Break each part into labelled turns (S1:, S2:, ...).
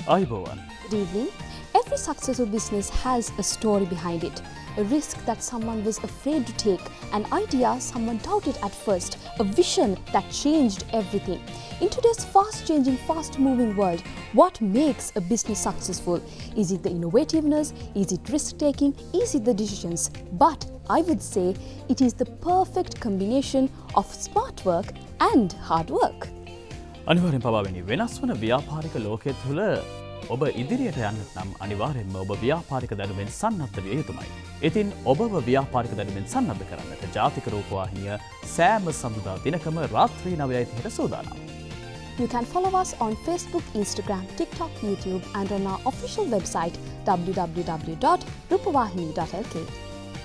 S1: Ayubowan.
S2: Good evening. Every successful business has a story behind it. A risk that someone was afraid to take, an idea someone doubted at first, a vision that changed everything. In today's fast-changing, fast-moving world, what makes a business successful? Is it the innovativeness? Is it risk-taking? Is it the decisions? But I would say it is the perfect combination of smart work and hard work.
S1: අනිවාර්යෙන් පවාවෙනි වෙනස් වන ව්‍යාපාරික ලෝකයේ තුල ඔබ ඉදිරියට යන්නට නම් අනිවාර්යෙන්ම ඔබ ව්‍යාපාරික දැනුමෙන් සන්නද්ධ විය යුතුමයි. ඉතින් ඔබව ව්‍යාපාරික දැනුමෙන් සන්නද්ධ කරන්නට ජාතික රූපවාහිනිය සෑම සඳුදා දිනකම රාත්‍රී 9:30ට සූදානම්.
S2: You can follow us on Facebook, Instagram, TikTok, YouTube and on our official website www.rupavahini.lk.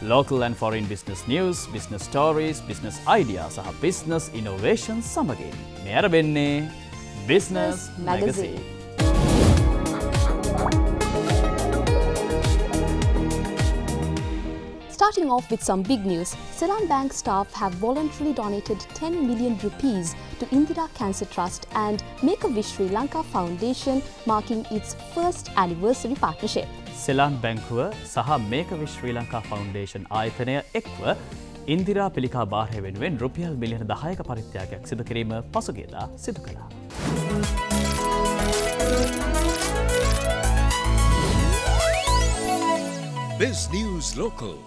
S1: Local and foreign business news, business stories, business ideas සහ business innovations සමගින් මේ ආරම්භන්නේ Business Magazine.
S2: Starting off with some big news, Ceylon Bank staff have voluntarily donated 10 million rupees to Indira Cancer Trust and Make-A-Wish Sri Lanka Foundation, marking its first anniversary partnership.
S1: Seylan බැංකුව සහ මේක-විශ් ශ්‍රී Lanka foundation ආයතනය එක්ව ඉන්දිරා පිළිකා භාරය වෙනුවෙන් රුපියල් මිලියන 10ක පරිත්‍යාගයක් සිදු කිරීම පසුගියදා සිදු කළා.
S3: Biz News Local.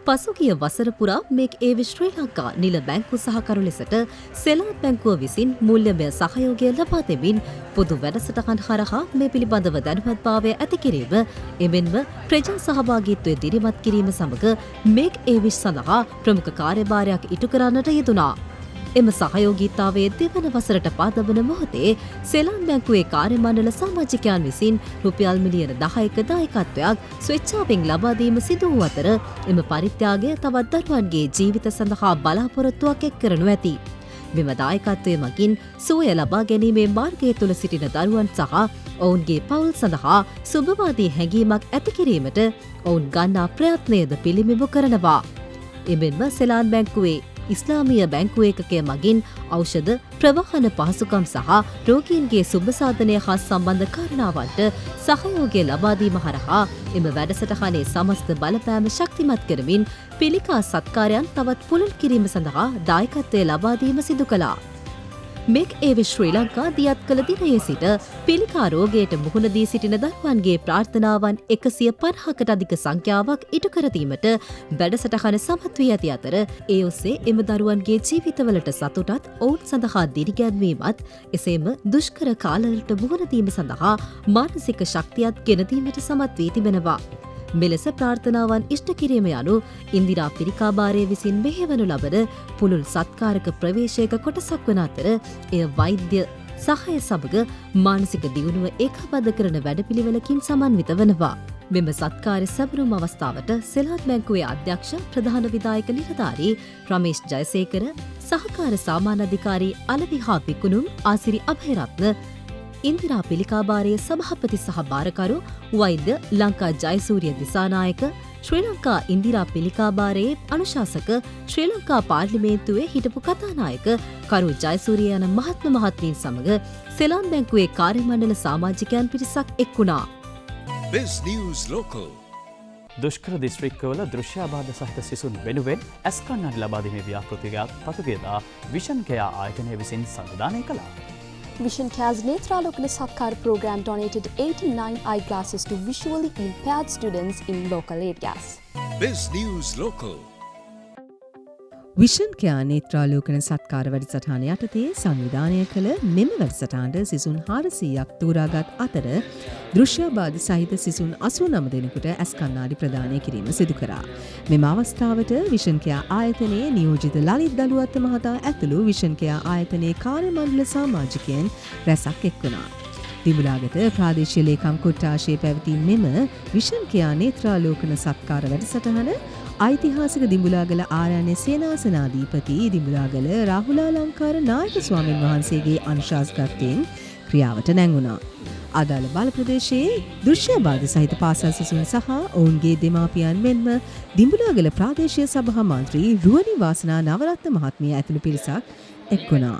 S4: පසුගිය වසර පුරා මේක්-ඒ-විශ් ශ්‍රී ලංකා නිල බැංකු සහකරු ලෙසට සෙලාන් බැංකුව විසින් මූල්‍යමය සහයෝගය ලබා දෙමින් පොදු වැඩසටහන් හරහා මේ පිළිබඳව දැනුවත්භාවය ඇති කිරීම, එමෙන්ම ප්‍රජා සහභාගීත්වය දිරිමත් කිරීම සමග මේක්-ඒ-විශ් සඳහා ප්‍රමුඛ කාර්යභාරයක් ඉටු කරන්නට යෙදුණා. එම සහයෝගීතාවයේ දෙවන වසරට පාදවන මොහොතේ සෙලාන් බැංකුවේ කාර්ය මණ්ඩල සමාජිකයන් විසින් රුපියල් මිලියන 10ක දායකත්වයක් ස්වේච්ඡාවෙන් ලබා දීම සිදු වූ අතර එම පරිත්‍යාගය තවත් දරුවන්ගේ ජීවිත සඳහා බලාපොරොත්තුවක් එක් කරනු ඇති. මෙම දායකත්වය මගින් සුවය ලබා ගැනීමේ මාර්ගය තුළ සිටින දරුවන් සහ ඔවුන්ගේ පවුල් සඳහා සුබවාදී හැඟීමක් ඇති කිරීමට ඔවුන් ගන්නා ප්‍රයත්නයද පිළිඹු කරනවා. එමෙන්ම සෙලාන් බැංකුවේ ඉස්ලාමීය බැංකුව ඒකකය මගින් ඖෂධ, ප්‍රවාහන පහසුකම් සහ රෝගීන්ගේ සුබසාධනය හා සම්බන්ධ කාරණාවන්ට සහයෝගය ලබා දීම හරහා එම වැඩසටහනේ සමස්ත බලපෑම ශක්තිමත් කරමින් පිළිකා සත්කාරයන් තවත් පුළුල් කිරීම සඳහා දායකත්වය ලබා දීම සිදු කළා. මේක්-ඒ-විශ් ශ්‍රී ලංකා දියත් කළ දිනයේ සිට පිළිකා රෝගයට මුහුණ දී සිටින දරුවන්ගේ ප්‍රාර්ථනාවන් 150කට අධික සංඛ්‍යාවක් ඉටු කර දීමට වැඩසටහන සමත් වී ඇති අතර ඒ ඔස්සේ එම දරුවන්ගේ ජීවිතවලට සතුටත් ඔවුන් සඳහා දිරිගැන්වීමත් එසේම දුෂ්කර කාලවලට මුහුණ දීම සඳහා මානසික ශක්තියත් ගෙන දීමට සමත් වී තිබෙනවා. මෙලෙස ප්‍රාර්ථනාවන් ඉෂ්ට කිරීම යනු ඉන්දිරා පිරිකාභාරය විසින් මෙහෙවනු ලබන පුළුල් සත්කාරක ප්‍රවේශයක කොටසක් වන අතර එය වෛද්‍ය සහය සමග මානසික දියුණුව ඒකාබද්ධ කරන වැඩපිළිවෙලකින් සමන්විත වනවා. මෙම සත්කාරය සැබරුම් අවස්ථාවට සෙලාන් බැංකුවේ අධ්‍යක්ෂ ප්‍රධාන විධායක නිලධාරී රමේෂ් ජයසේකර, සහකාර සාමාන්‍යාධිකාරී අලවිහා විකුණුම් ආසිරි අභයරත්න, ඉන්දිරා පිළිකාභාරයේ සභාපති සහ භාරකරු වෛද්‍ය ලංකා ජයසූරිය දිසානායක, ශ්‍රී ලංකා ඉන්දිරා පිළිකාභාරයේ අනුශාසක, ශ්‍රී ලංකා පාර්ලිමේන්තුවේ හිටපු කතානායක කරු ජයසූරිය යන මහත්ම මහත්මීන් සමග සෙලාන් බැංකුවේ කාර්ය මණ්ඩල සමාජිකයන් පිරිසක් එක් වුණා.
S3: Biz News Local.
S1: දුෂ්කර දිස්ත්‍රික්කවල දෘශ්‍යාබාධ සහිත සිසුන් වෙනුවෙන් ඇස් කණ්ණාඩි ලබා දීමේ ව්‍යාපෘතියක් පසුගියදා විෂන් කෙයා ආයතනය විසින් සංවිධානය කළා.
S2: Vision Care's Netralokana Satkar program donated 89 eyeglasses to visually impaired students in local areas.
S3: Biz News Local.
S5: Vision Care නේත්‍රාලෝකන සත්කාර වැඩසටහන යටතේ සංවිධානය කළ මෙම වැඩසටහනට සිසුන් 400ක් තෝරාගත් අතර දෘශ්‍යාබාධ සහිත සිසුන් 89 දෙනෙකුට ඇස් කණ්ණාඩි ප්‍රදානය කිරීම සිදු කරා. මෙම අවස්ථාවට විෂන් කෙයා ආයතනයේ නියෝජිත ලලිත් දලුවත්ත මහතා ඇතුළු විෂන් කෙයා ආයතනයේ කාර්ය මණ්ඩල සමාජිකයන් රැසක් එක් වුණා. දිඹුලාගත ප්‍රාදේශීය ලේකම් කොට්ටාශයේ පැවති මෙම විෂන් කෙයා නේත්‍රාලෝකන සත්කාර වැඩසටහන ඓතිහාසික දිඹුලාගල ආරණ්‍ය සේනාසනාධිපති දිඹුලාගල රාහුලාලංකාර නායක ස්වාමීන් වහන්සේගේ අනුශාසකත්වයෙන් ක්‍රියාවට නැංගුණා. අදාළ බාල ප්‍රදේශයේ දෘශ්‍යබාධ සහිත පාසල් සිසුන් සහ ඔවුන්ගේ දෙමාපියන් මෙන්ම දිඹුලාගල ප්‍රාදේශීය සභා මන්ත්‍රී රුවනි වාසනා නවරත්න මහත්මිය ඇතුළු පිරිසක් එක් වුණා.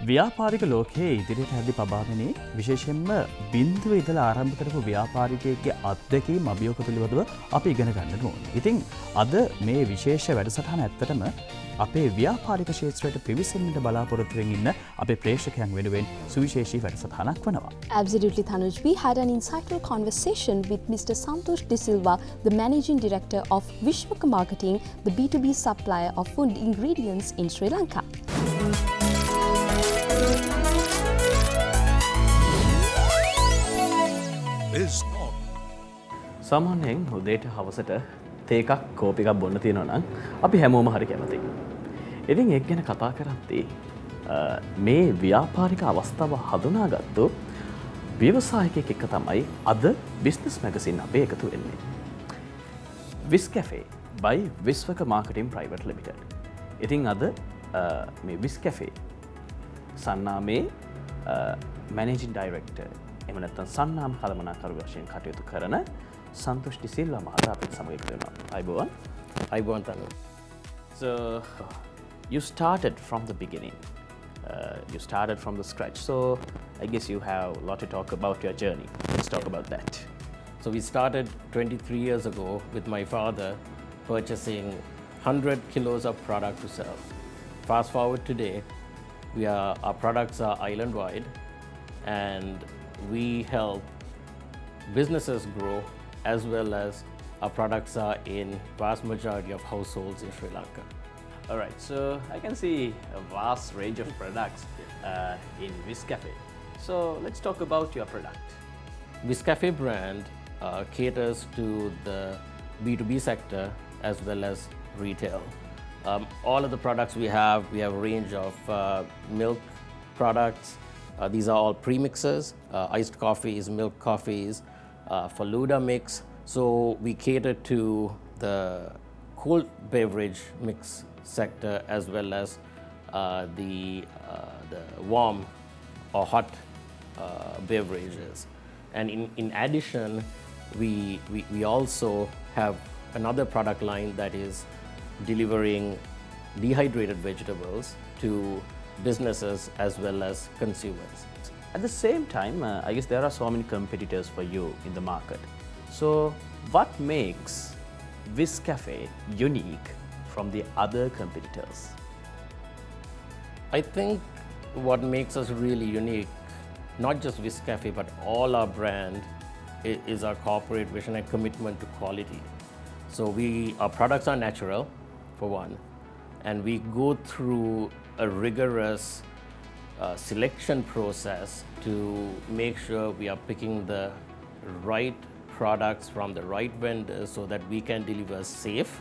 S1: ව්‍යාපාරික ලෝකයේ ඉදිරියට හැදි පබාවෙනේ විශේෂයෙන්ම බින්දුව ඉඳලා ආරම්භ කරපු ව්‍යාපාරිකයෙක්ගේ අත්දැකීම් අභියෝග පිළිබඳව අපි ඉගෙන ගන්න ඕනේ. ඉතින් අද මේ විශේෂ වැඩසටහන ඇත්තටම අපේ ව්‍යාපාරික ක්ෂේත්‍රයට පිවිසෙන්නට බලාපොරොත්තු වෙමින් ඉන්න අපේ ප්‍රේක්ෂකයන් වෙනුවෙන් සුවිශේෂී වැඩසටහනක් වනවා.
S2: Absolutely, Tanuj. We had an insightful conversation with Mr. Santosh De Silva, the Managing Director of Vishwaka Marketing, the B2B supplier of food ingredients in Sri Lanka.
S3: Biz Talk.
S1: සාමාන්‍යයෙන් උදේට හවසට තේ එකක් කෝපි එකක් බොන්න තියෙනවා නම් අපි හැමෝම හරි කැමතියි. ඉතින් ඒක ගැන කතා කරද්දී මේ ව්‍යාපාරික අවස්ථාව හඳුනාගත්තු ව්‍යවසායකයෙක් එක්ක තමයි අද බිස්නස් මැගසින් අපේ එකතු වෙන්නේ. Wiz Cafe by Vishwaka marketing private limited. ඉතින් අද මේ විස් කැෆේ සන්නාමේ මැනේජින් ඩයිරෙක්ටර් එහෙම නැත්නම් සන්නාම කළමනාකරු වශයෙන් කටයුතු කරන සන්තෝෂ් ඩි සිල්වා මහතා අපිට සමග එකතු වෙනවා. අයබෝවන්.
S6: අයබෝවන් තනු.
S1: So you started from the beginning. You started from the scratch. So I guess you have a lot to talk about your journey. Let's talk about that.
S6: So we started 23 years ago with my father purchasing 100 kilos of product to sell. Fast forward today, our products are island wide and we help businesses grow as well as our products are in vast majority of households in Sri Lanka.
S1: All right, so I can see a vast range of products in Viz Cafe. So let's talk about your product.
S6: Viscafe brand caters to the B2B sector as well as retail. All of the products we have a range of milk products. These are all premixes, iced coffees, milk coffees, Faluda mix. So we cater to the cold beverage mix sector as well as the warm or hot beverages. And in addition, we also have another product line that is delivering dehydrated vegetables to businesses as well as consumers.
S1: At the same time, I guess there are so many competitors for you in the market. So what makes Viz Cafe unique from the other competitors?
S6: I think what makes us really unique, not just Viscafe, but all our brand is our corporate vision and commitment to quality. So our products are natural, for one, and we go through a rigorous selection process to make sure we are picking the right products from the right vendors so that we can deliver safe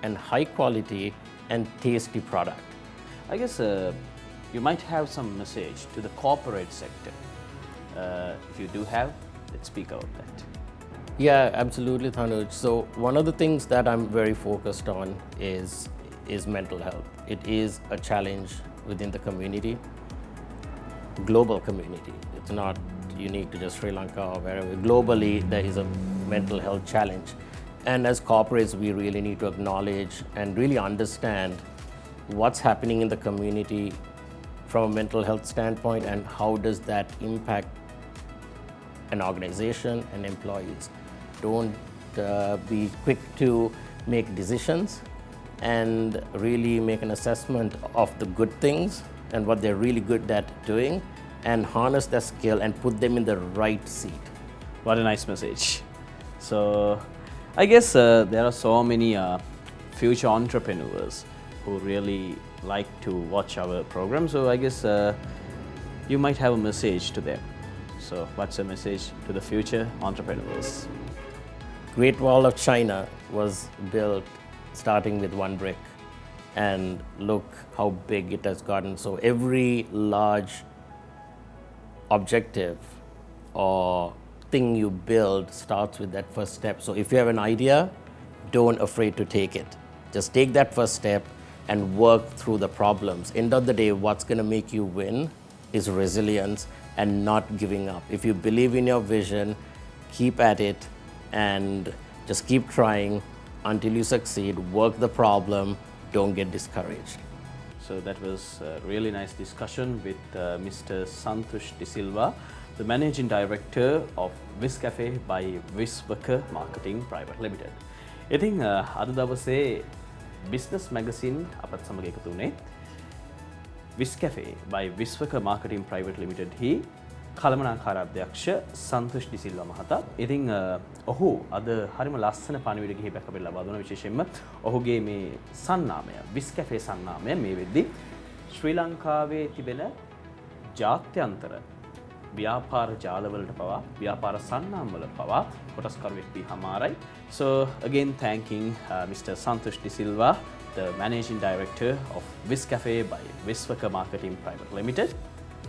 S6: and high quality and tasty product.
S1: I guess you might have some message to the corporate sector. If you do have, let's speak about that.
S6: Yeah, absolutely, Tanuj. So one of the things that I'm very focused on is mental health. It is a challenge within the community, global community. It's not unique to just Sri Lanka or wherever. Globally, there is a mental health challenge. And as corporates, we really need to acknowledge and really understand what's happening in the community from a mental health standpoint and how does that impact an organization and employees. Don't be quick to make decisions and really make an assessment of the good things and what they're really good at doing and harness their skill and put them in the right seat.
S1: What a nice message. So I guess there are so many future entrepreneurs who really like to watch our program. So I guess you might have a message to them. So what's a message to the future entrepreneurs?
S6: Great Wall of China was built starting with one brick, and look how big it has gotten. So every large objective or thing you build starts with that first step. So if you have an idea, don't afraid to take it. Just take that first step and work through the problems. End of the day, what's going to make you win is resilience and not giving up. If you believe in your vision, keep at it and just keep trying until you succeed. Work the problem, don't get discouraged.
S1: So that was a really nice discussion with Mr. Santush De Silva, the Managing Director of Viscafe by Viswaka Marketing Private Limited. ඉතින් අද දවසේ Business Magazine අපත් සමග එකතු වුණේ Viscafe by Viswaka Marketing Private Limited හි කළමනාකාර අධ්‍යක්ෂ සන්තුෂ් D Silva මහතා. ඉතින් ඔහු අද හරිම ලස්සන පණිවිඩ කිහිපයක් අපිට ලබා දුන්නා. විශේෂයෙන්ම ඔහුගේ මේ සන්නාමය Viscafe සන්නාමය මේ වෙද්දී ශ්‍රී ලංකාවේ තිබෙන ජාත්‍යන්තර ව්‍යාපාර ජාලවලට පවා ව්‍යාපාර සන්නාම වල පවා කොටස්කරුවෙක් වී හමාරයි. So again thanking Mr. Santush De Silva, the Managing Director of Viscafe by Viswaka Marketing Private Limited.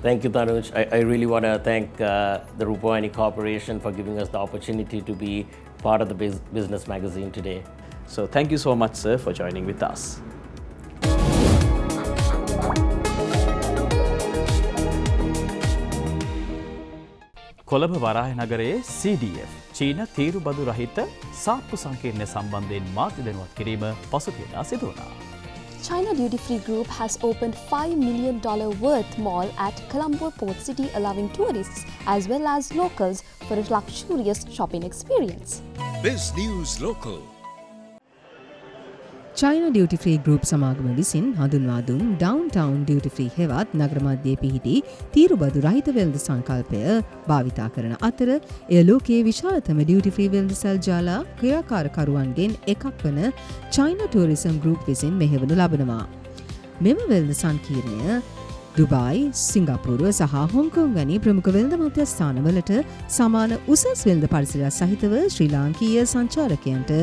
S6: Thank you, Tanuj. I really want to thank the Rupavahini Corporation for giving us the opportunity to be part of the Business Magazine today.
S1: So thank you so much, sir, for joining with us. Colombo වරාය නගරයේ CDF චීන තීරු බදු රහිත සාප්පු සංකීර්ණය සම්බන්ධයෙන් මාධ්‍ය දැනුවත් කිරීම පසුගියදා සිදු වුණා.
S2: China Duty Free Group has opened $5 million worth mall at Colombo Port City, allowing tourists as well as locals for a luxurious shopping experience.
S3: Biz News Local.
S5: China Duty Free Group සමාගම විසින් හඳුන්වා දුන් ඩවුන්ටවුන් duty free හෙවත් නගර මධ්‍යයේ පිහිටි තීරුබදු රහිත වෙළඳ සංකල්පය භාවිතා කරන අතර එය ලෝකයේ විශාලතම ඩියුටි ෆ්‍රී වෙළඳසල් ජාලා ක්‍රියාකාරකරුවන්ගෙන් එකක් වන China Tourism Group විසින් මෙහෙවනු ලබනවා. මෙම වෙළඳ සංකීර්ණය දුබායි, සිංගප්පූරුව සහ හොංකොං වැනි ප්‍රමුඛ වෙළඳ මධ්‍යස්ථානවලට සමාන උසස් වෙළඳ පරිසරයක් සහිතව ශ්‍රී ලාංකීය සංචාරකයන්ට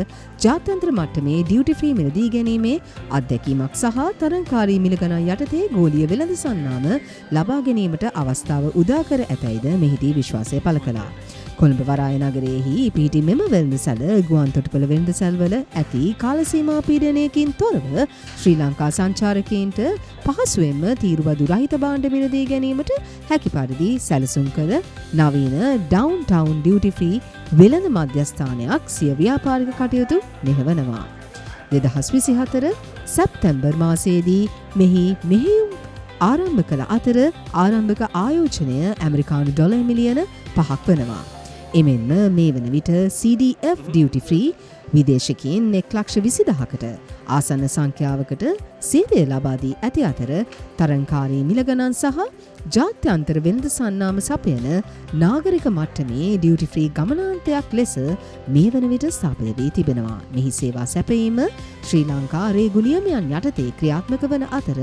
S5: ජාත්‍යන්තර මට්ටමේ ඩියුටි ෆ්‍රී මිලදී ගැනීමේ අත්දැකීමක් සහ තරංකාරී මිල ගණන් යටතේ ගෝලීය වෙළඳ සන්නාම ලබා ගැනීමට අවස්ථාව උදා කර ඇතැයිද මෙහිදී විශ්වාසය පළ කළා. කොළඹ වරාය නගරයේහි පිහිටි මෙම වෙළඳසැල ගුවන් තොටුපළ වෙළඳසැල්වල ඇති කාලසීමා පීඩනයකින් තොරව ශ්‍රී ලංකා සංචාරකයන්ට පහසුවෙන්ම තීරුබදු රහිත භාණ්ඩ මිලදී ගැනීමට හැකි පරිදි සැලසුම් කළ නවීන ඩවුන්ටවුන් ඩියුටි ෆ්‍රී වෙළඳ මධ්‍යස්ථානයක් සිය ව්‍යාපාරික කටයුතු මෙහෙවනවා. 2024 සැප්තැම්බර් මාසයේදී මෙහි මෙහෙයුම් ආරම්භ කළ අතර ආරම්භක ආයෝජනය ඇමරිකානු ඩොලර් මිලියන 5ක් වනවා. එමෙන්ම මේ වන විට CDF Duty Free විදේශිකයින් 1,20,000කට ආසන්න සංඛ්‍යාවකට සේවය ලබා දී ඇති අතර තරංකාරී මිල ගණන් සහ ජාත්‍යන්තර වෙළඳ සන්නාම සපයන නාගරික මට්ටමේ ඩියුටි ෆ්‍රී ගමනාන්තයක් ලෙස මේ වන විට ස්ථාපිත වී තිබෙනවා. මෙහි සේවා සැපයීම ශ්‍රී ලංකා රේගු නියමයන් යටතේ ක්‍රියාත්මක වන අතර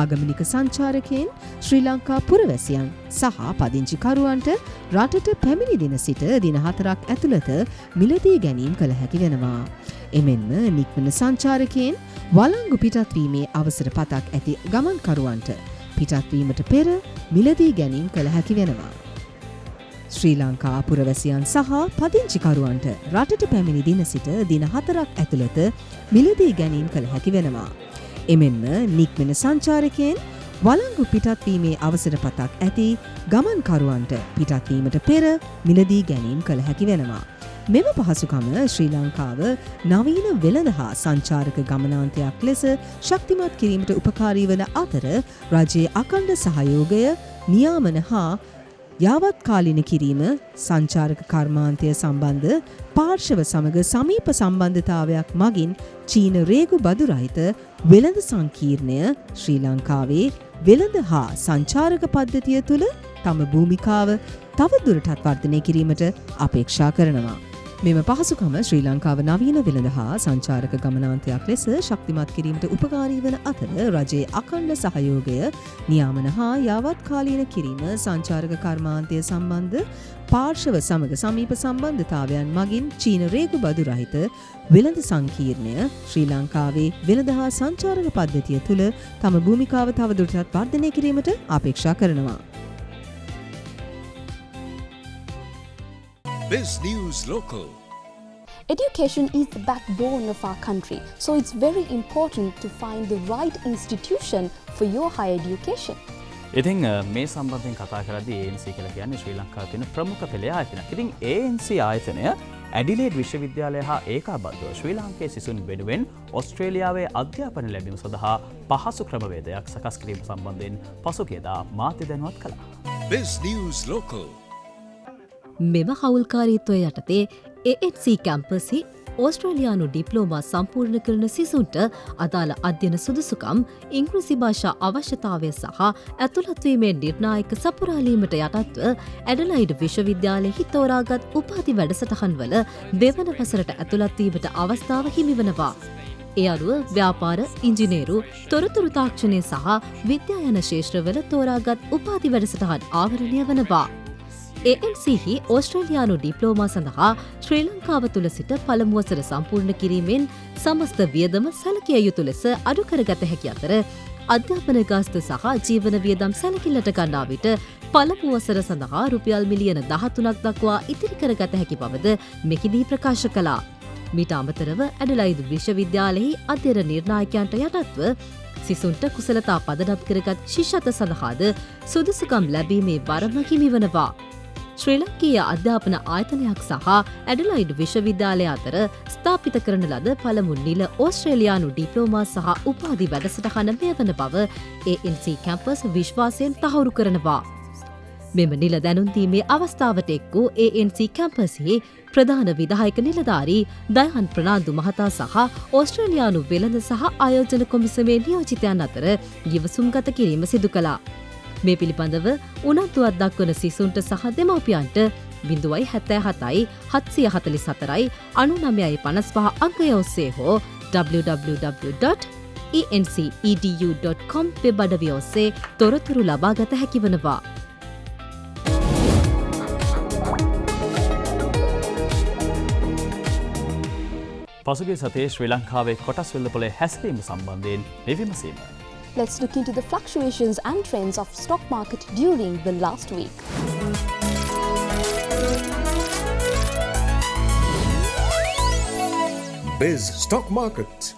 S5: ආගමනික සංචාරකයන් ශ්‍රී ලංකා පුරවැසියන් සහ පදිංචිකරුවන්ට රටට පැමිණි දින සිට දින 4ක් ඇතුළත මිලදී ගැනීම කළ හැකි වෙනවා. එමෙන්ම නික්මන සංචාරකයන් වළංගු පිටත්වීමේ අවසර පතක් ඇති ගමන්කරුවන්ට පිටත්වීමට පෙර මිලදී ගැනීම කළ හැකි වෙනවා. ශ්‍රී ලංකා පුරවැසියන් සහ පදිංචිකරුවන්ට රටට පැමිණි දින සිට දින 4ක් ඇතුළත මිලදී ගැනීම කළ හැකි වෙනවා. එමෙන්ම නික්මන සංචාරකයන් වළංගු පිටත්වීමේ අවසර පතක් ඇති ගමන්කරුවන්ට පිටත්වීමට පෙර මිලදී ගැනීම කළ හැකි වෙනවා. මෙම පහසුකම ශ්‍රී ලංකාව නවීන වෙළඳ හා සංචාරක ගමනාන්තයක් ලෙස ශක්තිමත් කිරීමට උපකාරී වන අතර රජයේ අඛණ්ඩ සහයෝගය නියාමන හා යාවත්කාලින කිරීම සංචාරක කර්මාන්තය සම්බන්ධ පාර්ශව සමග සමීප සම්බන්ධතාවයක් මගින් චීන රේගු බදු රහිත වෙළඳ සංකීර්ණය ශ්‍රී ලංකාවේ වෙළඳ හා සංචාරක පද්ධතිය තුළ තම භූමිකාව තවදුරටත් වර්ධනය කිරීමට අපේක්ෂා කරනවා. මෙම පහසුකම ශ්‍රී ලංකාව නවීන වෙළඳ හා සංචාරක ගමනාන්තයක් ලෙස ශක්තිමත් කිරීමට උපකාරී වන අතර රජයේ අඛණ්ඩ සහයෝගය නියාමන හා යාවත්කාලීන කිරීම සංචාරක කර්මාන්තය සම්බන්ධ පාර්ශව සමග සමීප සම්බන්ධතාවයන් මගින් චීන රේගු බදු රහිත වෙළඳ සංකීර්ණය ශ්‍රී ලංකාවේ වෙළඳ හා සංචාරක පද්ධතිය තුළ තම භූමිකාව තවදුරටත් වර්ධනය කිරීමට අපේක්ෂා කරනවා.
S3: Biz News Local.
S2: Education is the backbone of our country, so it's very important to find the right institution for your higher education.
S1: ඉතින් මේ සම්බන්ධයෙන් කතා කරද්දී ANC කියලා කියන්නේ ශ්‍රී ලංකාවේ තියෙන ප්‍රමුඛ පෙළේ ආයතනයක්. ඉතින් ANC ආයතනය ඇඩිලේඩ් විශ්වවිද්‍යාලය හා ඒකාබද්ධව ශ්‍රී ලාංකේය සිසුන් වෙනුවෙන් ඔස්ට්‍රේලියාවේ අධ්‍යාපන ලැබීම සඳහා පහසු ක්‍රමවේදයක් සකස් කිරීම සම්බන්ධයෙන් පසුගියදා මාධ්‍ය දැනුවත් කළා.
S3: Biz News Local.
S4: මෙම හවුල්කාරීත්වය යටතේ ANC කැම්පසි ඕස්ට්‍රේලියානු ඩිප්ලෝමා සම්පූර්ණ කරන සිසුන්ට අදාළ අධ්‍යන සුදුසුකම් ඉංග්‍රීසි භාෂා අවශ්‍යතාවය සහ ඇතුළත්වීමේ නිර්ණායක සපුරාලීමට යටත්ව ඇඩලයිඩ් විශ්වවිද්‍යාලයෙහි තෝරාගත් උපාධි වැඩසටහන්වල දෙවන වසරට ඇතුළත්වීමට අවස්ථාව හිමිවනවා. ඒ අනුව ව්‍යාපාර, ඉංජිනේරු, තොරතුරු තාක්ෂණය සහ විද්‍යා යන ශේෂ්ත්‍රවල තෝරාගත් උපාධි වැඩසටහන් ආවරණය වනවා. ANCහි ඕස්ට්‍රේලියානු ඩිප්ලෝමා සඳහා ශ්‍රී ලංකාව තුළ සිට පළමු වසර සම්පූර්ණ කිරීමෙන් සමස්ත වියදම සැලකිය යුතු ලෙස අඩු කරගත හැකි අතර අධ්‍යාපන ගාස්තු සහ ජීවන වියදම් සැලකිල්ලට ගන්නා විට පළමු වසර සඳහා රුපියල් මිලියන 13ක් දක්වා ඉතිරි කරගත හැකි බවද මෙහිදී ප්‍රකාශ කළා. මීට අමතරව ඇඩලයිඩ් විශ්වවිද්‍යාලයෙහි අධ්‍යයන නිර්ණායකයන්ට යටත්ව සිසුන්ට කුසලතා පදනම් කරගත් ශිෂ්‍යත සඳහාද සුදුසුකම් ලැබීමේ වරම හිමිවනවා. ශ්‍රී ලංකීය අධ්‍යාපන ආයතනයක් සහ ඇඩලයිඩ් විශ්වවිද්‍යාලය අතර ස්ථාපිත කරන ලද පළමු නිල ඕස්ට්‍රේලියානු ඩිප්ලෝමා සහ උපාධි වැඩසටහන මෙය වන බව ANC කැම්පස් විශ්වාසයෙන් තහවුරු කරනවා. මෙම නිල දැනුම්දීමේ අවස්ථාවට එක් වූ ANC කැම්පස්හි ප්‍රධාන විධායක නිලධාරී දයහන් ප්‍රනාන්දු මහතා සහ ඕස්ට්‍රේලියානු වෙළඳ සහ ආයෝජන කොමිසමේ නියෝජිතයන් අතර ගිවිසුම්ගත කිරීම සිදු කළා. මේ පිළිබඳව උනන්දුවක් දක්වන සිසුන්ට සහ දෙමව්පියන්ට 077යි 744යි 9955 අංකය ඔස්සේ හෝ www.encedu.com වෙබ් අඩවිය ඔස්සේ තොරතුරු ලබාගත හැකි වනවා.
S1: පසුගිය සතියේ ශ්‍රී ලංකාවේ කොටස් වෙළඳපොලේ හැසිරීම සම්බන්ධයෙන් විමසීම.
S2: Let's look into the fluctuations and trends of stock market during the last week.
S3: Biz Stock Market.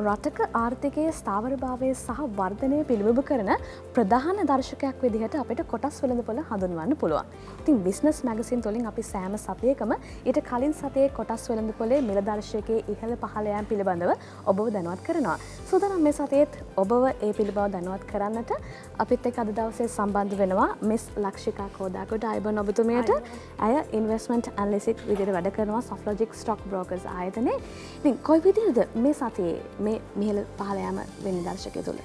S2: රටක ආර්ථිකයේ ස්ථාවරභාවය සහ වර්ධනය පිළිබිඹ කරන ප්‍රධාන දර්ශකයක් විදිහට අපිට කොටස් වෙළඳපොළ හඳුන්වන්න පුළුවන්. ඉතින් බිස්නස් මැගසින් වලින් අපි සෑම සතියකම ඊට කලින් සතියේ කොටස් වෙළඳපොලේ මිල දර්ශකයේ ඉහළ පහළ යාම පිළිබඳව ඔබව දැනුවත් කරනවා. සූදානම් මේ සතියේත් ඔබව ඒ පිළිබඳව දැනුවත් කරන්නට අපිත් එක්ක අද දවසේ සම්බන්ධ වෙනවා මිස් ලක්ෂිකා කෝදාකොට අයබන් ඔබතුමියට. ඇය ඉන්වෙස්ට්මන්ට් ඇනලිසික් විදිහට වැඩ කරනවා සොෆ්ලොජික් ස්ටොක් බ්‍රෝකර්ස් ආයතනයේ. ඉතින් කොයි විදිහටද මේ සතියේ මේ මිහිල පහළ යාම වෙන්නේ දර්ශකය තුළ?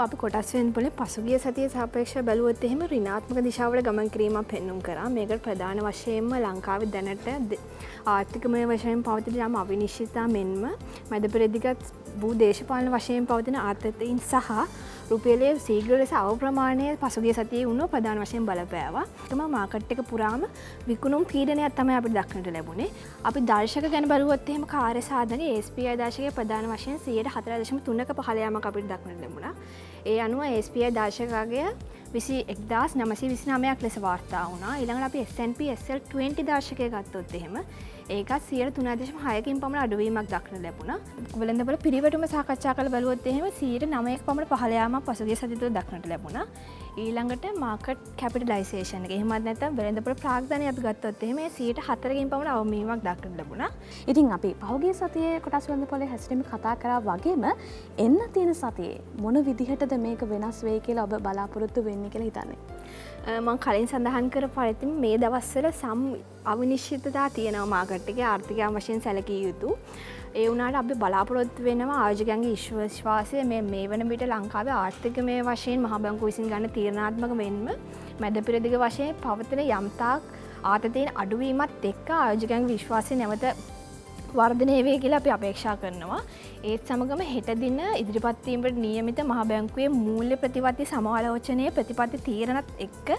S7: අපි කොටස් වෙළඳපොලේ පසුගිය සතියේ සාපේක්ෂව බැලුවොත් එහෙම ඍණාත්මක දිශාවල ගමන් කිරීමක් පෙන්වුම් කරා. මේකට ප්‍රධාන වශයෙන්ම ලංකාවේ දැනට ආර්ථිකමය වශයෙන් පවතින යම් අවිනිශ්චිතතා මෙන්ම මැද පෙරදිගත් වූ දේශපාලන වශයෙන් පවතින ආතතීන් සහ රුපියලේ ශීඝ්‍ර ලෙස අවප්‍රමාණය පසුගිය සතියේ වුණු ප්‍රධාන වශයෙන් බලපෑවා. ඒකම මාකට් එක පුරාම විකුණුම් පීඩනයක් තමයි අපිට දක්නට ලැබුණේ. අපි දර්ශක ගැන බලුවොත් එහෙම කාර්ය සාධනයේ SPI දර්ශකයේ ප්‍රධාන වශයෙන් 4.3ක පහළ යාමක් අපිට දක්නට ලැබුණා. ඒ අනුව SPI දර්ශකය 21929ක් ලෙස වාර්තා වුණා. ඊළඟට අපි S&P SL20 දර්ශකය ගත්තොත් එහෙම ඒකත් 3.6කින් පමණ අඩුවීමක් දක්නට ලැබුණා. වෙළඳපොළ පිරිවැටුම සාකච්ඡා කරලා බලුවොත් එහෙම 9ක පමණ පහළ යාමක් පසුගිය සතිය තුළ දක්නට ලැබුණා. ඊළඟට මාකට් කැපිටලයිසේෂන් එක. එහෙමත් නැත්නම් වෙළඳපොළ ප්‍රාග්ධනය අපි ගත්තොත් එහෙම 4කින් පමණ අවමීමක් දක්නට ලැබුණා.
S2: ඉතින් අපි පහුගිය සතියේ කොටස් වෙළඳපොලේ හැසිරීම කතා කරා වගේම එන්න තියෙන සතියේ මොන විදිහටද මේක වෙනස් වෙයි කියලා ඔබ බලාපොරොත්තු වෙන්නේ කියලා හිතන්නේ?
S7: මම කලින් සඳහන් කර පරිදි මේ දවස්වල සම් අවිනිශ්චිතතා තියෙනවා මාකට් එකේ ආර්ථිකයන් වශයෙන් සැලකිය යුතු. ඒ වුණාට අපි බලාපොරොත්තු වෙනවා ආයෝජකයන්ගේ විශ්වාසය මේ වන විට ලංකාවේ ආර්ථිකමය වශයෙන් මහා බැංකුව විසින් ගන්න තීරණාත්මක වෙන්න මැද පෙරදිග වශයෙන් පවතින යම්තාක් ආතතීන් අඩුවීමත් එක්ක ආයෝජකයන්ගේ විශ්වාසය නැවත වර්ධනය වේ කියලා අපි අපේක්ෂා කරනවා. ඒත් සමගම හෙට දින ඉදිරිපත් වීමට නියමිත මහ බැංකුවේ මූල්‍ය ප්‍රතිපත්ති සමාලෝචනයේ ප්‍රතිපත්ති තීරණත් එක්ක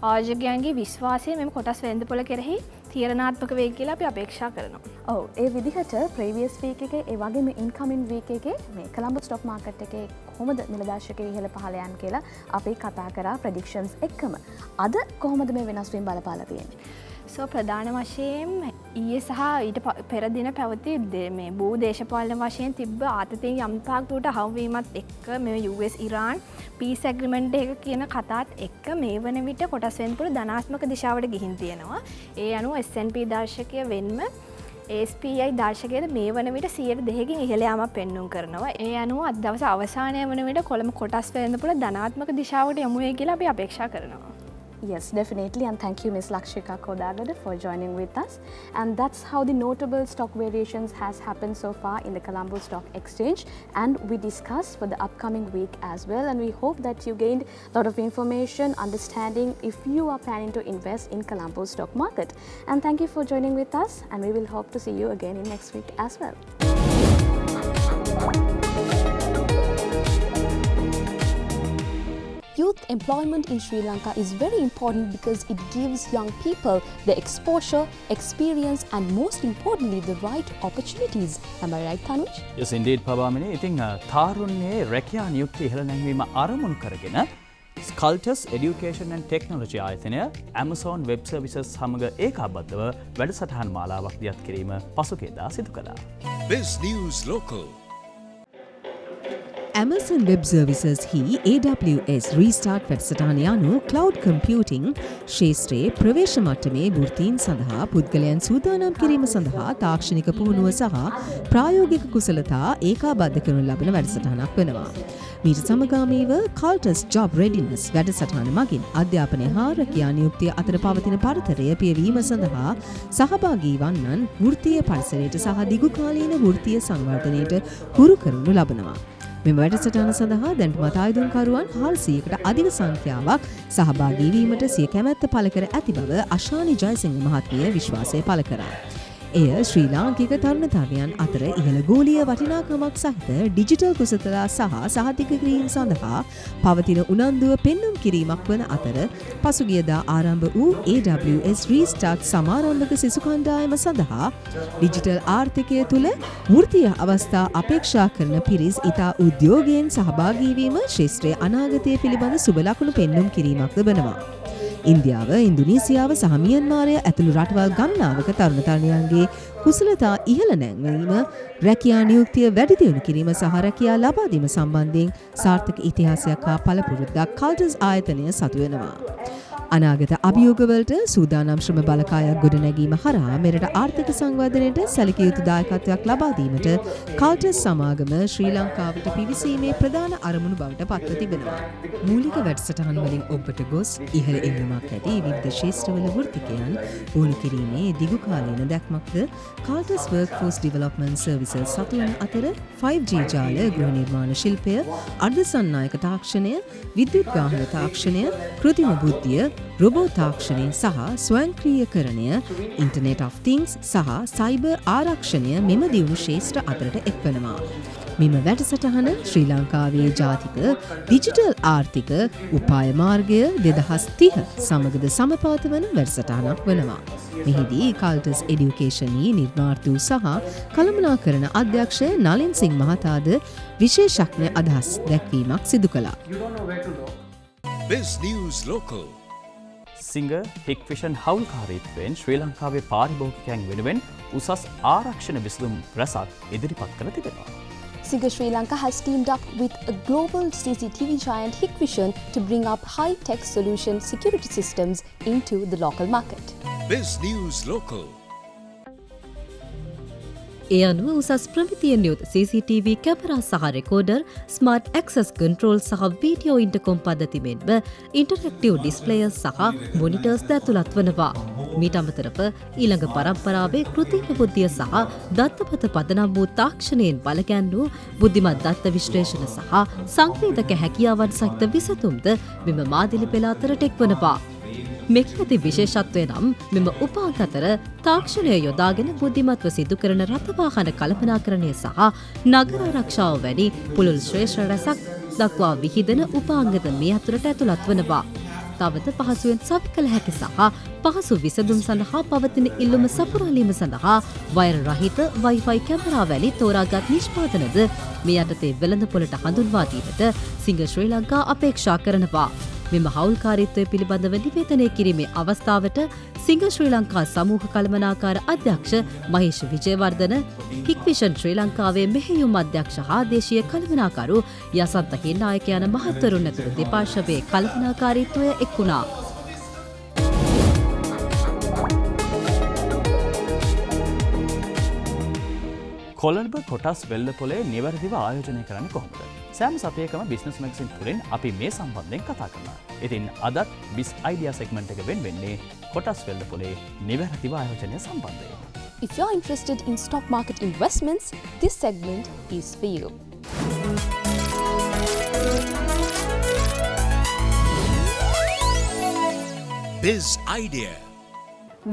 S7: ආයෝජකයන්ගේ විශ්වාසය මෙම කොටස් වෙළඳපොළ කෙරෙහි තීරණාත්මක වේ කියලා අපි අපේක්ෂා කරනවා.
S2: ඔව් ඒ විදිහට ප්‍රීවියස් වීක් එකේ ඒ වගේම ඉන්කමින් වීක් එකේ මේ කොළඹ ස්ටොක් මාකට් එකේ කොහොමද නිල දර්ශකයේ ඉහළ පහළ යන කියලා අපි කතා කරා ප්‍රෙඩික්ෂන්ස් එක්කම. අද කොහොමද මේ වෙනස් වීම බලපාලා තියෙන්නේ?
S7: සෝ ප්‍රධාන වශයෙන් ඊයේ සහ ඊට පෙර දින පැවති මේ භූ දේශපාලන වශයෙන් තිබ්බ ආතතියෙන් යම් තාක් දුරට හවුවීමත් එක්ක මේ US ඉරාන් පීස් ඇග්‍රීමන්ට් එක කියන කතාත් එක්ක මේ වන විට කොටස් වෙන පුළු ධනාත්මක දිශාවට ගිහින් තියෙනවා. ඒ අනුව S&P දර්ශකය වෙන්ම SPI දර්ශකයේද මේ වන විට 102කින් ඉහළ යාමක් පෙන්නුම් කරනවා. ඒ අනුව අද දවස අවසානය වන විට කොළඹ කොටස් වෙන පුළු ධනාත්මක දිශාවට යමු වෙයි කියලා අපි අපේක්ෂා කරනවා.
S2: Yes, definitely. And thank you, Ms. Lakshika Kodagada, for joining with us. And that's how the notable stock variations has happened so far in the Colombo Stock Exchange. And we discussed for the upcoming week as well. And we hope that you gained a lot of information, understanding if you are planning to invest in Colombo stock market. And thank you for joining with us. And we will hope to see you again in next week as well. Youth employment in Sri Lanka is very important because it gives young people the exposure, experience and most importantly the right opportunities. Am I right, Tanuj?
S1: Yes, indeed, Pabamini. ඉතින් තාරුණ්‍යයේ රැකියා නියුක්ති ඉහළ නැංවීම අරමුණු කරගෙන Cultus Education and Technology ආයතනය Amazon Web Services සමග ඒකාබද්ධව වැඩසටහන් මාලාවක් දියත් කිරීම පසුගියදා සිදු කළා.
S3: Biz News Local.
S5: Amazon Web Services හි AWS Restart වැඩසටහන යනු Cloud Computing ශේෂ්ත්‍රයේ ප්‍රවේශ මට්ටමේ වෘත්තීන් සඳහා පුද්ගලයන් සූදානම් කිරීම සඳහා තාක්ෂණික පුහුණුව සහ ප්‍රායෝගික කුසලතා ඒකාබද්ධ කරනු ලබන වැඩසටහනක් වෙනවා. මීට සමගාමීව Cultus Job Readiness වැඩසටහන මගින් අධ්‍යාපනය හා රැකියා නියුක්තිය අතර පවතින පරතරය පියවීම සඳහා සහභාගී වන්නන් වෘත්තීය පරිසරයට සහ දිගුකාලීන වෘත්තීය සංවර්ධනයට හුරු කරනු ලබනවා. මෙම වැඩසටහන සඳහා දැන්ටමත් ආයුධකරුවන් 400කට අධික සංඛ්‍යාවක් සහභාගී වීමට සිය කැමැත්ත පළ කර ඇති බව අශානි ජයසිංහ මහත්මිය විශ්වාසය පළ කරා. එය ශ්‍රී ලාංකික තරුණතරුණයන් අතර ඉහළ ගෝලීය වටිනාකමක් සහිත ඩිජිටල් කුසලතා සහ සහතික කිරීම සඳහා පවතින උනන්දුව පෙන්නුම් කිරීමක් වන අතර පසුගියදා ආරම්භ වූ AWS Restart සමාරම්භක සිසු කණ්ඩායම සඳහා ඩිජිටල් ආර්ථිකය තුළ වෘත්තීය අවස්ථා අපේක්ෂා කරන පිරිස් ඉතා උද්‍යෝගයෙන් සහභාගී වීම ශේෂ්ත්‍රයේ අනාගතය පිළිබඳ සුබ ලකුණු පෙන්නුම් කිරීමක්ද වනවා. ඉන්දියාව, ඉන්දුනීසියාව සහ මියන්මාරය ඇතුළු රටවල් ගණනාවක තරුණ තරුණියන්ගේ කුසලතා ඉහළ නැංවීම, රැකියා නියුක්තිය වැඩි දියුණු කිරීම සහ රැකියා ලබා දීම සම්බන්ධයෙන් සාර්ථක ඉතිහාසයක් හා පළපුරුද්දක් Cultus ආයතනය සතු වෙනවා. අනාගත අභියෝගවලට සූදානම් ශ්‍රම බලකායක් ගොඩනැගීම හරහා මෙරට ආර්ථික සංවර්ධනයට සැලකිය යුතු දායකත්වයක් ලබා දීමට Cultus සමාගම ශ්‍රී ලංකාවට පිවිසීමේ ප්‍රධාන අරමුණු බවට පත්ව තිබෙනවා. මූලික වැඩසටහන් වලින් ඔබට ගොස් ඉහළ එල්ලුමක් ඇති විවිධ ශේෂ්ත්‍රවල වෘත්තිකයන් පුහුණු කිරීමේ දිගුකාලීන දැක්මක්ද Cultus Workforce Development Services සතුවන අතර 5G ජාල, ගෘහ නිර්මාණ ශිල්පය, අර්ධසන්නායක තාක්ෂණය, විද්‍යුත් වාහන තාක්ෂණය, කෘත්‍රිම බුද්ධිය, රොබෝ තාක්ෂණය සහ ස්වයංක්‍රීයකරණය, Internet of Things සහ සයිබර් ආරක්ෂණය මෙම දියුණු ශේෂ්ත්‍ර අතරට එක්වනවා. මෙම වැඩසටහන ශ්‍රී ලංකාවේ ජාතික ඩිජිටල් ආර්ථික උපාය මාර්ගය 2030 සමගද සමපාත වන වැඩසටහනක් වනවා. මෙහිදී Cultus Education නිර්මාතෘ සහ කළමනාකරණ අධ්‍යක්ෂ නලින් සිං මහතාද විශේෂඥ අදහස් දැක්වීමක් සිදු කළා.
S3: Biz News Local.
S1: සිංගර් හික්ෆිෂන් හවුල්කාරීත්වයෙන් ශ්‍රී ලංකාවේ පාරිභෝගිකයන් වෙනුවෙන් උසස් ආරක්ෂණ විසඳුම් රැසක් ඉදිරිපත් කළ තිබෙනවා.
S2: Singer Sri Lanka has teamed up with a global CCTV giant Hikvision to bring up high-tech solution security systems into the local market.
S3: Biz News Local.
S4: ඒ අනුව උසස් ප්‍රමිතියෙන් යුත් CCTV කැමරා සහ රෙකෝඩර්, ස්මාර්ට් ඇක්සස් කන්ට්‍රෝල් සහ video ඉන්ටර්කොම් පද්ධති මෙන්ම interactive ඩිස්ප්ලේයර්ස් සහ monitors ද ඇතුළත් වනවා. මීට අමතරව ඊළඟ පරම්පරාවේ කෘත්‍රිම බුද්ධිය සහ දත්තපත පදනම් වූ තාක්ෂණයෙන් බලගැන්වූ බුද්ධිමත් දත්ත විශ්ලේෂණ සහ සංවේදක හැකියාවන් සහිත විසඳුම්ද මෙම මාදිලි පෙළ අතරට එක්වනවා. මෙකි ඇති විශේෂත්වය නම් මෙම උපාංග අතර තාක්ෂණය යොදාගෙන බුද්ධිමත්ව සිදු කරන රථවාහන කළමනාකරණය සහ නගර ආරක්ෂාව වැනි පුළුල් ශ්‍රේෂ්ඨ රැසක් දක්වා විහිදෙන උපාංගද මේ අතරට ඇතුළත් වනවා. තවද පහසුවෙන් සවි කළ හැකි සහ පහසු විසඳුම් සඳහා පවතින ඉල්ලුම සපුරාලීම සඳහා වයර් රහිත Wi-Fi කැමරා වැනි තෝරාගත් නිෂ්පාදනද මේ යටතේ වෙළඳපොළට හඳුන්වා දීමට සිංගර් ශ්‍රී ලංකා අපේක්ෂා කරනවා. මෙම හවුල්කාරීත්වය පිළිබඳව නිවේදනය කිරීමේ අවස්ථාවට සිංහ ශ්‍රී ලංකා සමූහ කළමනාකාර අධ්‍යක්ෂ මහේෂ් විජයවර්ධන, හික්විෂන් ශ්‍රී ලංකාවේ මෙහෙයුම් අධ්‍යක්ෂ හා දේශීය කළමනාකරු යසන්ත හිනායක යන මහත්වරුන් ඇතුළු දෙපාර්ශවයේ කළමනාකාරීත්වය එක් වුණා.
S1: කොළඹ කොටස් වෙල්ලපොලේ නිවැරදිව ආයෝජනය කරන්න කොහොමද? සෑම සතියකම බිස්නස් මැගසින් තුලින් අපි මේ සම්බන්ධයෙන් කතා කරනවා. ඉතින් අදත් බිස් අයිඩියා සෙග්මන්ට් එක වෙන්නේ කොටස් වෙල්ලපොලේ නිවැරදිව ආයෝජනය සම්බන්ධයෙන්.
S2: If you're interested in stock market investments, this segment is for you.
S3: Biz Idea.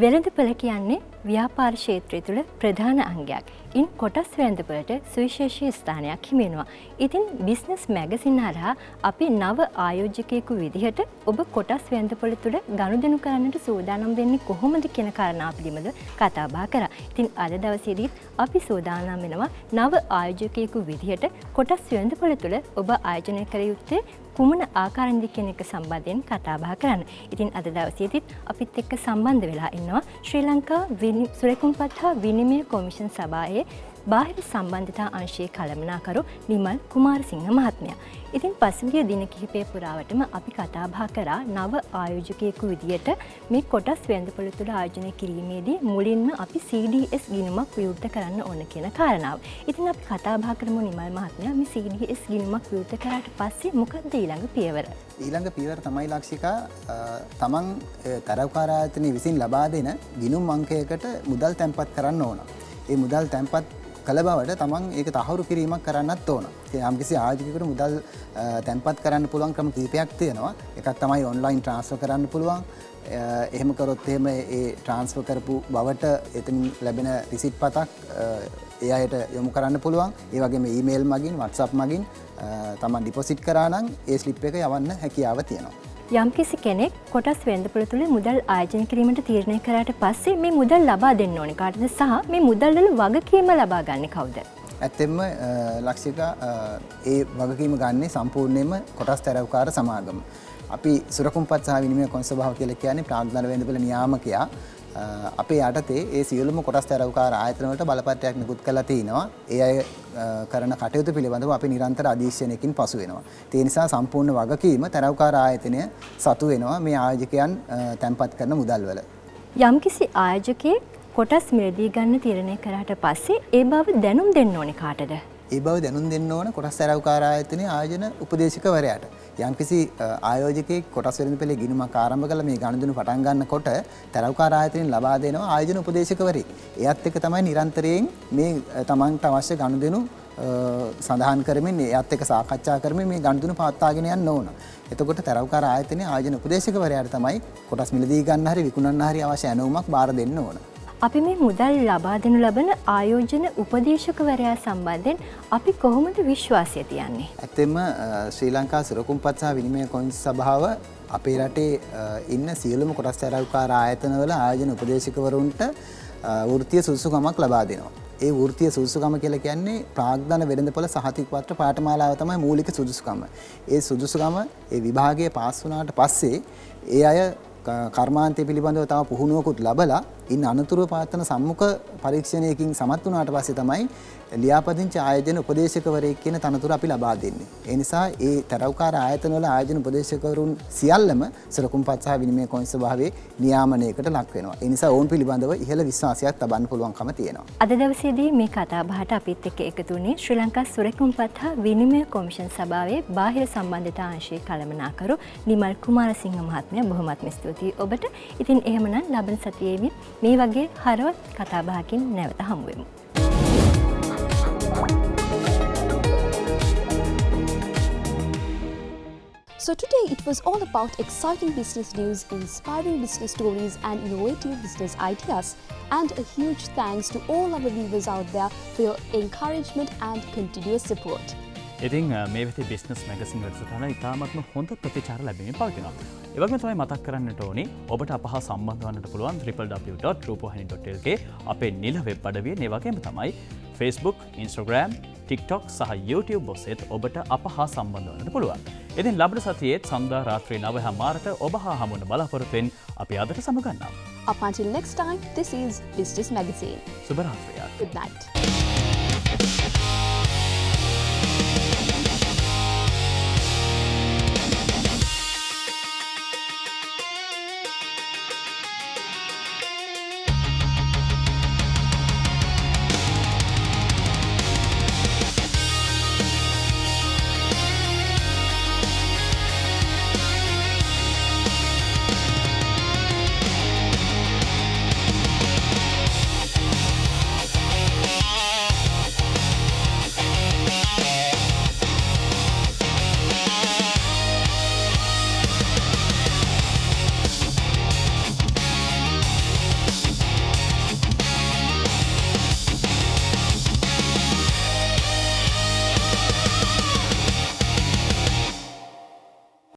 S8: වෙළඳපොළ කියන්නේ ව්‍යාපාර ක්ෂේත්‍රය තුළ ප්‍රධාන අංගයක්. ඉන් කොටස් වෙළඳපොළට සුවිශේෂී ස්ථානයක් හිමි වෙනවා. ඉතින් බිස්නස් මැගසින් හරහා අපි නව ආයෝජකයෙකු විදිහට ඔබ කොටස් වෙළඳපොළ තුළ ගනුදෙනු කරන්නට සූදානම් වෙන්නේ කොහොමද කියන කාරණා පිළිබඳව කතා බහ කරා. ඉතින් අද දවසේදී අපි සූදානම් වෙනවා නව ආයෝජකයෙකු විදිහට කොටස් වෙළඳපොළ තුළ ඔබ ආයෝජනය කළ යුත්තේ කුමන ආකාරයෙන්ද කියන එක සම්බන්ධයෙන් කතා බහ කරන්න. ඉතින් අද දවසේදීත් අපිත් එක්ක සම්බන්ධ වෙලා ඉන්නවා ශ්‍රී ලංකා සුරකුම්පත් හා විනිමය කොමිෂන් සභාවේ බාහිර සම්බන්ධතා අංශයේ කළමනාකරු නිමල් කුමාරසිංහ මහත්මයා. ඉතින් පසුගිය දින කිහිපය පුරාවටම අපි කතා බහ කරා නව ආයෝජකයෙකු විදියට මේ කොටස් වෙළඳපොළ තුළ ආයෝජනය කිරීමේදී මුලින්ම අපි CDS ගිණුමක් විවෘත කරන්න ඕන කියන කාරණාව. ඉතින් අපි කතා බහ කරමු නිමල් මහත්මයා මේ CDS ගිණුමක් විවෘත කරාට පස්සේ මොකක්ද ඊළඟ පියවර?
S9: ඊළඟ පියවර තමයි ලක්ෂිකා තමන් තරවකාර ආයතනයේ විසින් ලබා දෙන ගිණුම් අංකයකට මුදල් තැන්පත් කරන්න ඕන. ඒ මුදල් තැන්පත් කළ බවට තමන් ඒක තහවුරු කිරීමක් කරන්නත් ඕන. යම්කිසි ආයෝජකයෙකුට මුදල් තැන්පත් කරන්න පුළුවන් ක්‍රම කීපයක් තියෙනවා. එකක් තමයි ඔන්ලයින් ට්‍රාන්ස්ෆර් කරන්න පුළුවන්. එහෙම කරොත් එහෙම ඒ ට්‍රාන්ස්ෆර් කරපු බවට එතනින් ලැබෙන රිසිට් පතක් ඒ අයට යොමු කරන්න පුළුවන්. ඒ වගේම ඊමේල් මගින් WhatsApp මගින් තමන් ඩිපොසිට් කරා නම් ඒ ස්ලිප් එක යවන්න හැකියාව තියෙනවා.
S8: යම්කිසි කෙනෙක් කොටස් වෙළඳපොළ තුළ මුදල් ආයෝජනය කිරීමට තීරණය කරාට පස්සේ මේ මුදල් ලබා දෙන්න ඕනේ කාටද සහ මේ මුදල් වල වගකීම ලබා ගන්නේ කවුද?
S9: ඇත්තෙන්ම ලක්ෂිකා ඒ වගකීම ගන්නේ සම්පූර්ණයෙන්ම කොටස් තරවකාර සමාගම. අපි සුරකුම්පත් සහ විනිමය කොන්ස සභාව කියලා කියන්නේ ප්‍රාග්ධන වෙළඳපොළ නියාමකයා. අපේ යටතේ ඒ සියලුම කොටස් තරවකාර ආයතන වලට බලපත්‍රයක් නිකුත් කරලා තිනවා. ඒ අය කරන කටයුතු පිළිබඳව අපි නිරන්තර අධීක්ෂණයකින් පසු වෙනවා. ඒ නිසා සම්පූර්ණ වගකීම තරවකාර ආයතනය සතු වෙනවා මේ ආයෝජකයන් තැන්පත් කරන මුදල් වල.
S8: යම්කිසි ආයෝජකයෙක් කොටස් මිලදී ගන්න තීරණය කරාට පස්සේ ඒ බව දැනුම් දෙන්න ඕනේ කාටද?
S9: ඒ බව දැනුම් දෙන්න ඕන කොටස් තරවකාර ආයතනයේ ආයෝජන උපදේශකවරයාට. යම්කිසි ආයෝජකයෙක් කොටස් වෙළඳපොළේ ගිණුමක් ආරම්භ කළ මේ ගනුදෙනු පටන් ගන්නකොට තරවකාර ආයතනයෙන් ලබා දෙනවා ආයෝජන උපදේශකවරයෙක්. එයත් එක්ක තමයි නිරන්තරයෙන් මේ තමන්ට අවශ්‍ය ගනුදෙනු සඳහන් කරමින් එයත් එක්ක සාකච්ඡා කරමින් මේ ගනුදෙනු පවත්වාගෙන යන්න ඕන. එතකොට තරවකාර ආයතනයේ ආයෝජන උපදේශකවරයාට තමයි කොටස් මිලදී ගන්න හරි විකුණන්න හරි අවශ්‍ය ඇනවුමක් බාර දෙන්න ඕන.
S8: අපි මේ මුදල් ලබා දෙනු ලබන ආයෝජන උපදේශකවරයා සම්බන්ධයෙන් අපි කොහොමද විශ්වාසය තියන්නේ?
S9: ඇත්තෙන්ම ශ්‍රී ලංකා සුරකුම්පත් සහ විනිමය කොන්ස් සභාව අපේ රටේ ඉන්න සියලුම කොටස් තරවකාර ආයතනවල ආයෝජන උපදේශකවරුන්ට වෘත්තීය සුදුසුකමක් ලබා දෙනවා. ඒ වෘත්තීය සුදුසුකම කියලා කියන්නේ ප්‍රාග්ධන වෙළඳපොළ සහතික පත්‍ර පාඨමාලාව තමයි මූලික සුදුසුකම. ඒ සුදුසුකම ඒ විභාගයේ පාස් වුණාට පස්සේ ඒ අය කර්මාන්තය පිළිබඳව තව පුහුණුවකුත් ලබලා ඉන් අනතුරුව පවත්වන සම්මුඛ පරීක්ෂණයකින් සමත් වුණාට පස්සේ තමයි ලියාපදිංචි ආයෝජන උපදේශකවරයෙක් කියන තනතුර අපි ලබා දෙන්නේ. ඒ නිසා ඒ තරවකාර ආයතනවල ආයෝජන උපදේශකවරුන් සියල්ලම සුරකුම්පත් සහ විනිමය කොන්ස් සභාවේ නියාමනයකට ලක් වෙනවා. ඒ නිසා ඔවුන් පිළිබඳව ඉහළ විශ්වාසයක් තබන්න පුළුවන්කම තියෙනවා.
S8: අද දවසේදී මේ කතා බහට අපිත් එක්ක එකතු වුණේ ශ්‍රී ලංකා සුරකුම්පත් හා විනිමය කොමිෂන් සභාවේ බාහිර සම්බන්ධතා අංශයේ කළමනාකරු නිමල් කුමාරසිංහ මහත්මයා. බොහොමත්ම ස්තුතියි ඔබට. ඉතින් එහෙමනම් ලබන සතියේදී මේ වගේ හරවත් කතා බහකින් නැවත හමු වෙමු.
S2: So today it was all about exciting business news, inspiring business stories and innovative business ideas. And a huge thanks to all our viewers out there for your encouragement and continuous support.
S1: ඉතින් මේ වෙති business magazine වැඩසටහන ඉතාමත්ම හොඳ ප්‍රතිචාර ලැබීමෙන් පවතිනවා. ඒ වගේම තමයි මතක් කරන්නට ඕනේ ඔබට අප හා සම්බන්ධ වන්නට පුළුවන් www.rupawahini.lk අපේ නිල වෙබ් අඩවියෙන්. ඒ වගේම තමයි Facebook, Instagram, TikTok සහ YouTube ඔස්සේත් ඔබට අප හා සම්බන්ධ වන්නට පුළුවන්. ඉතින් ලබන සතියේත් සඳුදා රාත්‍රී 9:00ට ඔබ හා හමුවන බලාපොරොත්තු වෙන අපි අදට සමගන්නම්.
S2: Up until next time, this is Business Magazine.
S1: සුබ රාත්‍රියක්.
S2: Good night.